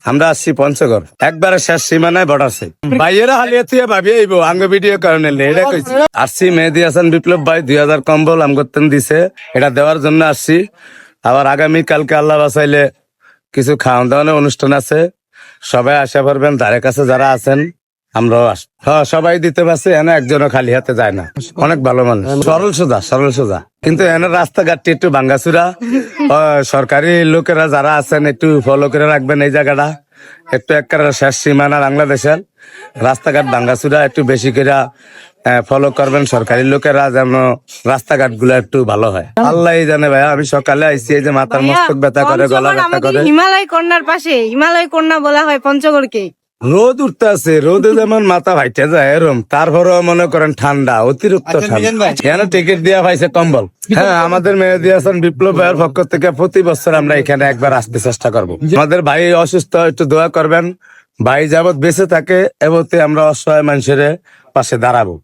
আমরা আসছি পঞ্চগড়, একবারে শেষ সীমানায় বর্ডারছে। ভাইয়েরা হালিয়া তুই ভাবি আইবো আঙ্গ ভিডিও কারণে এটা কইছি। আসছি মেহেদী হাসান বিপ্লব ভাই 2000 কম্বল আমগতেন দিছে, এটা দেওয়ার জন্য আসছি। আবার আগামী কালকে আল্লাহ বাঁচাইলে কিছু খাওয়ান দাওয়ানোর অনুষ্ঠান আছে, সবাই আসা পারবেন। ধারে কাছে যারা আছেন আমরাও হ্যাঁ সবাই দিতে পারছি, এনে একজনও খালি হাতে যায় না। অনেক ভালো মানুষ, সরল সোজা। কিন্তু এনে রাস্তাঘাটটি একটু ভাঙ্গাচুরা, সরকারি লোকেরা যারা আছেন একটু ফলো করে রাখবেন এই জায়গাটা। একটু একেবারে শেষ সীমানা বাংলাদেশের, রাস্তাঘাট ভাঙ্গাচুরা একটু বেশি করে ফলো করবেন সরকারি লোকেরা, যেন রাস্তাঘাট গুলো একটু ভালো হয়। আল্লাহ জানে ভাইয়া, আমি সকালে আইসি এই যে মাথার মস্তক ব্যথা করে, গলা ব্যথা করে। হিমালয় কন্যার পাশে হিমালয় কন্যা বলা হয় পঞ্চগড়কে। রোদ উঠতে আছে, রোদে যেমন মাথা ভাইটে যায় এরম, তারপরেও মনে করেন ঠান্ডা, অতিরিক্ত ঠান্ডা। এখানে টিকিট দেওয়া পাইছে কম্বল। হ্যাঁ, আমাদের মেহেদী হাসান বিপ্লব ভাইয়ের পক্ষ থেকে প্রতি বছর আমরা এখানে একবার আসতে চেষ্টা করব। আমাদের ভাই অসুস্থ, একটু দোয়া করবেন। ভাই যাবত বেঁচে থাকে এবতে আমরা অসহায় মানুষের পাশে দাঁড়াবো।